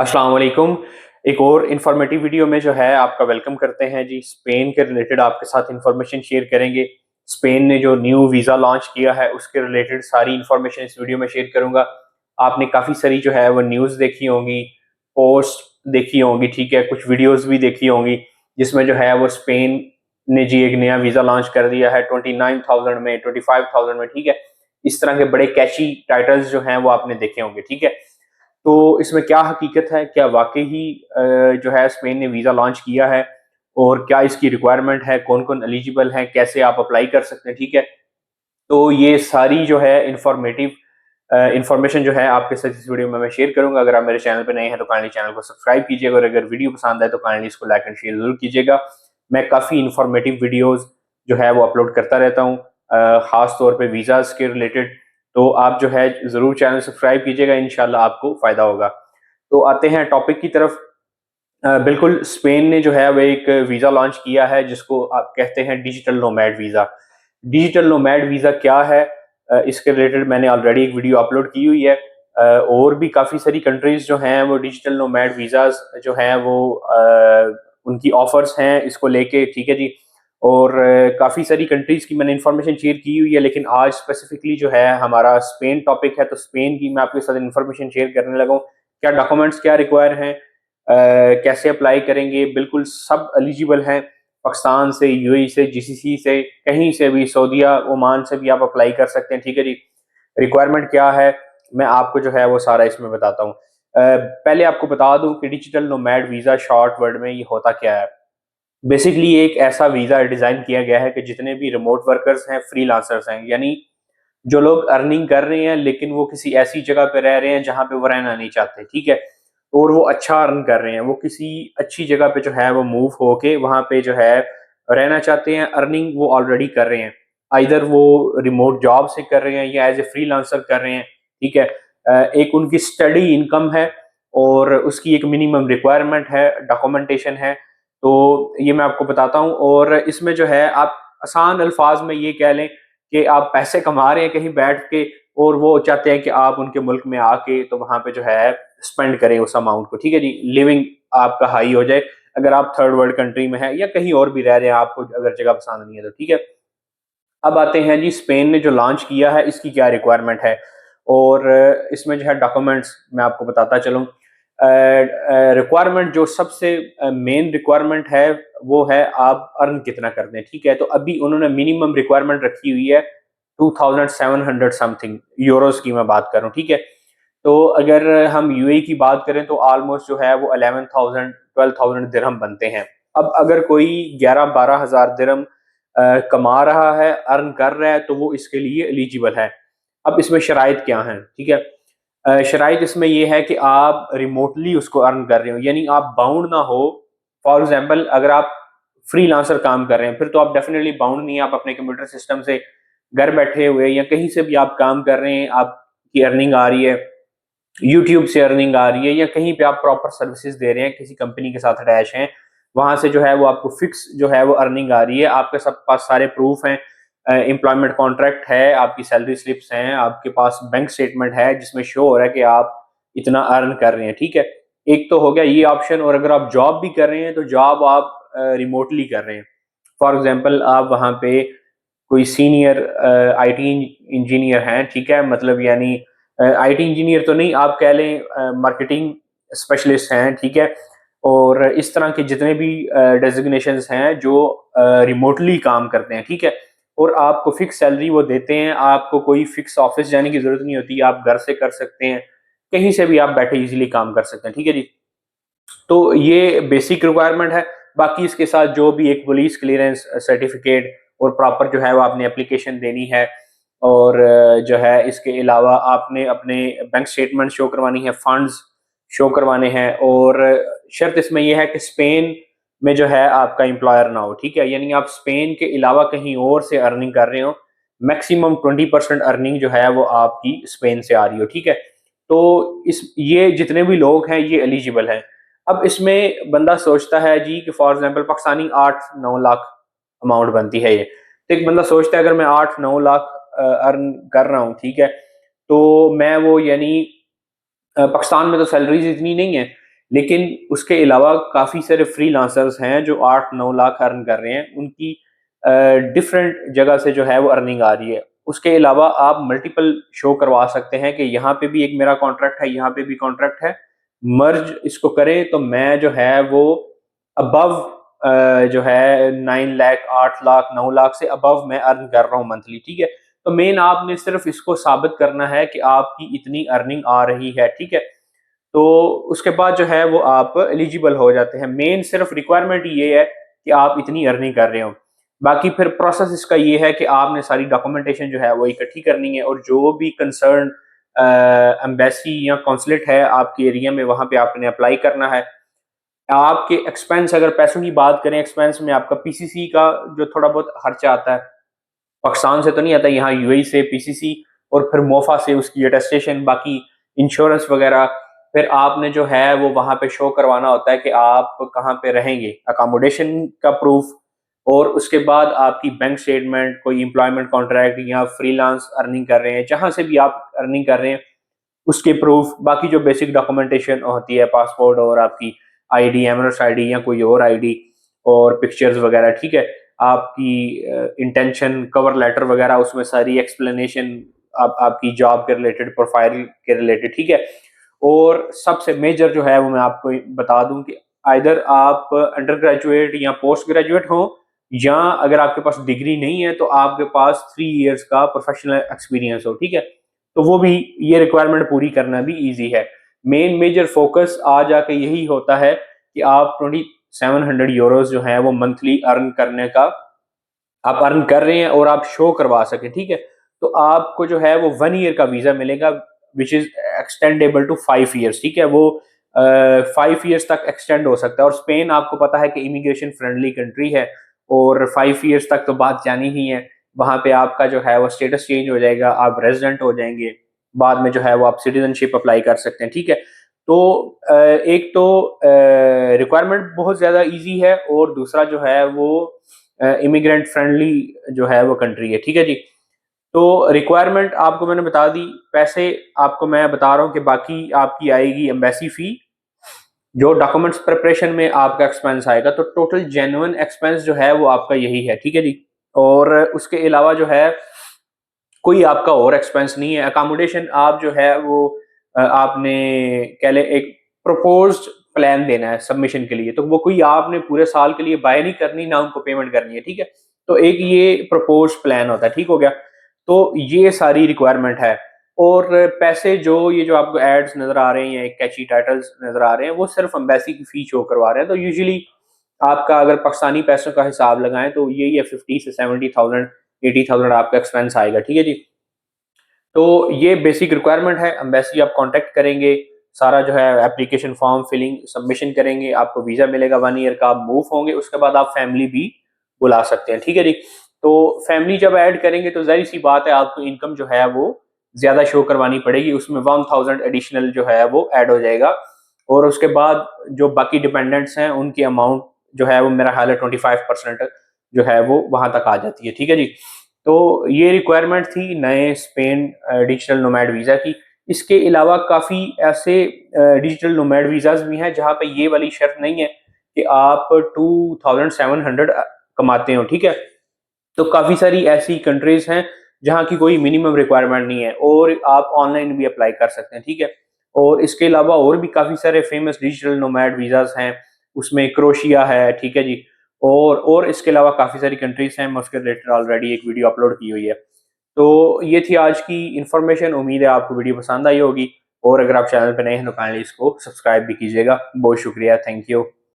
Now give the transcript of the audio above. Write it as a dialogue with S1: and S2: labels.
S1: अस्सलाम वालेकुम। एक और इन्फॉर्मेटिव वीडियो में जो है आपका वेलकम करते हैं जी। स्पेन के रिलेटेड आपके साथ इन्फॉर्मेशन शेयर करेंगे। स्पेन ने जो न्यू वीज़ा लॉन्च किया है उसके रिलेटेड सारी इन्फॉर्मेशन इस वीडियो में शेयर करूंगा। आपने काफ़ी सारी जो है वो न्यूज़ देखी होंगी, पोस्ट देखी होंगी, ठीक है, कुछ वीडियोस भी देखी होंगी जिसमें जो है वो स्पेन ने जी एक नया वीज़ा लॉन्च कर दिया है 29,000 में, 25,000 में, ठीक है। इस तरह के बड़े कैची टाइटल्स जो हैं वो आपने देखे होंगे, ठीक है। तो इसमें क्या हकीकत है, क्या वाकई ही जो है स्पेन ने वीज़ा लॉन्च किया है और क्या इसकी रिक्वायरमेंट है, कौन कौन एलिजिबल है, कैसे आप अप्लाई कर सकते हैं, ठीक है। तो ये सारी जो है इंफॉर्मेटिव इंफॉर्मेशन जो है आपके साथ इस वीडियो में मैं शेयर करूंगा। अगर आप मेरे चैनल पे नए हैं तो काइंडली चैनल को सब्सक्राइब कीजिएगा और अगर वीडियो पसंद आए तो काइंडली इसको लाइक एंड शेयर जरूर कीजिएगा। मैं काफ़ी इंफॉर्मेटिव वीडियोस जो है वो अपलोड करता रहता हूँ, खास तौर पे वीज़ाज के रिलेटेड। तो आप जो है ज़रूर चैनल सब्सक्राइब कीजिएगा, इंशाल्लाह आपको फ़ायदा होगा। तो आते हैं टॉपिक की तरफ। बिल्कुल, स्पेन ने जो है वो एक वीज़ा लॉन्च किया है जिसको आप कहते हैं digital nomad visa. Digital nomad visa क्या है, इसके रिलेटेड मैंने ऑलरेडी एक वीडियो अपलोड की हुई है। और भी काफ़ी सारी कंट्रीज़ जो हैं वो डिजिटल नोमैड वीज़ाज़ जो हैं वो उनकी ऑफ़र्स हैं इसको लेके, ठीक है जी। और काफ़ी सारी कंट्रीज़ की मैंने इन्फॉर्मेशन शेयर की हुई है, लेकिन आज स्पेसिफिकली जो है हमारा स्पेन टॉपिक है, तो स्पेन की मैं आपके साथ इन्फॉर्मेशन शेयर करने लगा हूँ। क्या डॉक्यूमेंट्स क्या रिक्वायर हैं, कैसे अप्लाई करेंगे, बिल्कुल सब एलिजिबल हैं। पाकिस्तान से, यूएई से, जीसीसी से, कहीं से भी, सऊदीया, ओमान से भी आप अप्लाई कर सकते हैं, ठीक है जी। रिक्वायरमेंट क्या है, मैं आपको जो है वो सारा इसमें बताता हूँ। पहले आपको बता दूं कि digital nomad visa short word में ये होता क्या है। बेसिकली एक ऐसा वीज़ा डिज़ाइन किया गया है कि जितने भी रिमोट वर्कर्स हैं, फ्रीलांसर्स हैं, यानी जो लोग अर्निंग कर रहे हैं लेकिन वो किसी ऐसी जगह पे रह रहे हैं जहाँ पे वो रहना नहीं चाहते, ठीक है। और वो अच्छा अर्न कर रहे हैं, वो किसी अच्छी जगह पे जो है वो मूव होके वहाँ पे जो है रहना चाहते हैं, अर्निंग वो ऑलरेडी कर रहे हैं। आइदर वो रिमोट जॉब से कर रहे हैं या एज ए फ्रीलांसर कर रहे हैं, ठीक है। एक उनकी स्टडी इनकम है और उसकी एक मिनिमम रिक्वायरमेंट है, डॉक्यूमेंटेशन है। तो ये मैं आपको बताता हूँ और इसमें जो है आप आसान अल्फाज में ये कह लें कि आप पैसे कमा रहे हैं कहीं बैठ के और वो चाहते हैं कि आप उनके मुल्क में आके तो वहां पे जो है स्पेंड करें उस अमाउंट को, ठीक है जी। लिविंग आपका हाई हो जाए अगर आप थर्ड वर्ल्ड कंट्री में है या कहीं और भी रह रहे हैं, आपको अगर जगह पसंद नहीं है तो, ठीक है। अब आते हैं जी, स्पेन ने जो लॉन्च किया है इसकी क्या रिक्वायरमेंट है और इसमें जो है डॉक्यूमेंट्स मैं आपको बताता चलूँ। रिक्वायरमेंट जो सबसे मेन रिक्वायरमेंट है वो है आप अर्न कितना करते हैं, ठीक है। तो अभी उन्होंने मिनिमम रिक्वायरमेंट रखी हुई है 2700 समथिंग यूरोस की मैं बात कर रहा हूँ, ठीक है। तो अगर हम यूएई की बात करें तो ऑलमोस्ट जो है वो 11,000 12,000 दिरहम बनते हैं। अब अगर कोई 11-12 हज़ार दिरहम कमा रहा है, अर्न कर रहा है, तो वो इसके लिए एलिजिबल है। अब इसमें शराइत क्या हैं, ठीक है। शराइत इसमें ये है कि आप रिमोटली उसको अर्न कर रहे हो, यानी आप बाउंड ना हो। फॉर एग्जाम्पल अगर आप फ्रीलांसर काम कर रहे हैं फिर तो आप डेफिनेटली बाउंड नहीं है, आप अपने कंप्यूटर सिस्टम से घर बैठे हुए या कहीं से भी आप काम कर रहे हैं, आपकी अर्निंग आ रही है, यूट्यूब से अर्निंग आ रही है या कहीं पे आप प्रॉपर सर्विसेज दे रहे हैं, किसी कंपनी के साथ अटैच हैं, वहां से जो है वो आपको फिक्स जो है वो अर्निंग आ रही है, आपके सब पास सारे प्रूफ हैं, एम्प्लॉयमेंट कॉन्ट्रैक्ट है, आपकी सैलरी स्लिप्स हैं, आपके पास बैंक स्टेटमेंट है जिसमें शो हो रहा है कि आप इतना अर्न कर रहे हैं, ठीक है। एक तो हो गया ये ऑप्शन। और अगर आप जॉब भी कर रहे हैं तो जॉब आप रिमोटली कर रहे हैं। फॉर एग्जाम्पल आप वहाँ पे कोई सीनियर आईटी इंजीनियर हैं, ठीक है, मतलब यानी आईटी इंजीनियर तो नहीं, आप कह लें मार्केटिंग स्पेशलिस्ट हैं, ठीक है। और इस तरह के जितने भी डेजिग्नेशंस हैं जो रिमोटली काम करते हैं, ठीक है। और आपको फिक्स सैलरी वो देते हैं, आपको कोई फिक्स ऑफिस जाने की जरूरत नहीं होती, आप घर से कर सकते हैं, कहीं से भी आप बैठे इजीली काम कर सकते हैं, ठीक है जी। तो ये बेसिक रिक्वायरमेंट है। बाकी इसके साथ जो भी एक पुलिस क्लियरेंस सर्टिफिकेट और प्रॉपर जो है वो आपने एप्लीकेशन देनी है। और जो है इसके अलावा आपने अपने बैंक स्टेटमेंट शो करवानी है, फंड्स शो करवाने हैं। और शर्त इसमें यह है कि स्पेन में जो है आपका एम्प्लॉयर ना हो, ठीक है, यानी आप स्पेन के अलावा कहीं और से अर्निंग कर रहे हो, मैक्सिमम 20% अर्निंग जो है वो आपकी स्पेन से आ रही हो, ठीक है। तो इस ये जितने भी लोग हैं ये एलिजिबल हैं। अब इसमें बंदा सोचता है जी कि for example Pakistani 8-9 lakh amount बनती है ये। तो एक बंदा सोचता है अगर मैं 8-9 लाख अर्न कर रहा हूँ, ठीक है, तो मैं वो यानी पाकिस्तान में तो सैलरीज इतनी नहीं है, लेकिन उसके अलावा काफ़ी सारे फ्रीलांसर्स हैं जो 8-9 लाख अर्न कर रहे हैं, उनकी डिफरेंट जगह से जो है वो अर्निंग आ रही है। उसके अलावा आप मल्टीपल शो करवा सकते हैं कि यहाँ पे भी एक मेरा कॉन्ट्रैक्ट है, यहाँ पे भी कॉन्ट्रैक्ट है, मर्ज इसको करें तो मैं जो है वो अबव जो है 9 लाख, 8 लाख, 9 लाख से अबव मैं अर्न कर रहा हूँ मंथली, ठीक है? तो मेन आपने सिर्फ इसको साबित करना है कि आपकी इतनी अर्निंग आ रही है, ठीक है? तो उसके बाद जो है वो आप एलिजिबल हो जाते हैं। मेन सिर्फ रिक्वायरमेंट ये है कि आप इतनी अर्निंग कर रहे हो। बाकी फिर प्रोसेस इसका ये है कि आपने सारी डॉक्यूमेंटेशन जो है वो इकट्ठी करनी है, और जो भी कंसर्न एम्बेसी या कॉन्सुलेट है आपके एरिया में, वहाँ पे आपने अप्लाई करना है। आपके एक्सपेंस, अगर पैसों की बात करें, एक्सपेंस में आपका पीसीसी का जो थोड़ा बहुत खर्चा आता है, पाकिस्तान से तो नहीं आता, यहाँ यूएई से पीसीसी, और फिर मोफा से उसकी अटेस्टेशन, बाकी इंश्योरेंस वगैरह। फिर आपने जो है वो वहाँ पे शो करवाना होता है कि आप कहाँ पे रहेंगे, अकोमोडेशन का प्रूफ, और उसके बाद आपकी बैंक स्टेटमेंट, कोई एम्प्लॉयमेंट कॉन्ट्रैक्ट या फ्रीलांस अर्निंग कर रहे हैं, जहाँ से भी आप अर्निंग कर रहे हैं उसके प्रूफ। बाकी जो बेसिक डॉक्यूमेंटेशन होती है, पासपोर्ट और आपकी आईडी, एमरस आईडी या कोई और आईडी, और पिक्चर्स वगैरह, ठीक है? आपकी इंटेंशन, कवर लेटर वगैरह, उसमें सारी एक्सप्लेनेशन आपकी जॉब के रिलेटेड, प्रोफाइल के रिलेटेड, ठीक है? और सबसे मेजर जो है वो मैं आपको बता दूं कि आइदर आप अंडर ग्रेजुएट या पोस्ट ग्रेजुएट हो, या अगर आपके पास डिग्री नहीं है तो आपके पास 3 इयर्स का प्रोफेशनल एक्सपीरियंस हो, ठीक है? तो वो भी, ये रिक्वायरमेंट पूरी करना भी ईजी है। मेन मेजर फोकस आ जाके यही होता है कि आप 2700 यूरोज जो है वो मंथली अर्न करने का आप अर्न कर रहे हैं, और आप शो करवा सके, ठीक है? तो आपको जो है वो 1 ईयर का वीजा मिलेगा, which is extendable to 5 years, ठीक है? वो 5 इयर्स तक एक्सटेंड हो सकता है, और स्पेन आपको पता है कि इमिग्रेशन फ्रेंडली कंट्री है, और 5 इयर्स तक तो बात जानी ही है। वहां पे आपका जो है वो स्टेटस चेंज हो जाएगा, आप रेजिडेंट हो जाएंगे, बाद में जो है वो आप सिटीजनशिप अप्लाई कर सकते हैं, ठीक है? तो एक तो रिक्वायरमेंट बहुत ज्यादा इजी है, और दूसरा जो है वो इमिग्रेंट फ्रेंडली जो है वो कंट्री है, ठीक है जी? तो रिक्वायरमेंट आपको मैंने बता दी। पैसे आपको मैं बता रहा हूँ कि बाकी आपकी आएगी एम्बेसी फी, जो डॉक्यूमेंट्स प्रिपरेशन में आपका एक्सपेंस आएगा, तो टोटल जेन्युइन एक्सपेंस जो है वो आपका यही है, ठीक है जी? और उसके अलावा जो है कोई आपका और एक्सपेंस नहीं है। अकोमोडेशन आप जो है वो आपने कह ले एक प्रपोज्ड प्लान देना है सबमिशन के लिए, तो वो कोई आपने पूरे साल के लिए बाय नहीं करनी, ना उनको पेमेंट करनी है, ठीक है? तो एक ये प्रपोज्ड प्लान होता है, ठीक हो गया? तो ये सारी रिक्वायरमेंट है। और पैसे जो ये जो आपको एड्स नजर आ रहे हैं, कैची टाइटल्स नजर आ रहे हैं, वो सिर्फ एम्बेसी की फी शो करवा रहे हैं। तो यूजुअली आपका अगर पाकिस्तानी पैसों का हिसाब लगाएं तो यही है, 50 से 70,000, 80,000 आपका एक्सपेंस आएगा, ठीक है जी? तो ये बेसिक रिक्वायरमेंट है। एम्बेसी आप कांटेक्ट करेंगे, सारा जो है एप्लीकेशन फॉर्म फिलिंग सबमिशन करेंगे, आपको वीजा मिलेगा 1 ईयर का, आप मूव होंगे, उसके बाद आप फैमिली भी बुला सकते हैं, ठीक है जी? तो फैमिली जब ऐड करेंगे तो जाहिर सी बात है आपको इनकम जो है वो ज्यादा शो करवानी पड़ेगी, उसमें 1000 एडिशनल जो है वो ऐड हो जाएगा। और उसके बाद जो बाकी डिपेंडेंट्स हैं उनकी अमाउंट जो है वो मेरा ख्याल है 25% जो है वो वहां तक आ जाती है, ठीक है जी? तो ये रिक्वायरमेंट थी नए स्पेन डिजिटल नोमैड वीज़ा की। इसके अलावा काफ़ी ऐसे डिजिटल नोमैड वीज़ाज भी हैं जहाँ पे ये वाली शर्त नहीं है कि आप 2700 कमाते हो, ठीक है? तो काफ़ी सारी ऐसी कंट्रीज हैं जहाँ की कोई मिनिमम रिक्वायरमेंट नहीं है, और आप ऑनलाइन भी अप्लाई कर सकते हैं, ठीक है? और इसके अलावा और भी काफ़ी सारे फेमस डिजिटल नोमैड वीज़ाज हैं, उसमें क्रोशिया है, ठीक है जी? और इसके अलावा काफ़ी सारी कंट्रीज हैं, मैं उसके रिलेटेड ऑलरेडी एक वीडियो अपलोड की हुई है। तो ये थी आज की इन्फॉर्मेशन, उम्मीद है आपको वीडियो पसंद आई होगी, और अगर आप चैनल पर नए हैं तो काइंडली इसको सब्सक्राइब भी कीजिएगा। बहुत शुक्रिया, थैंक यू।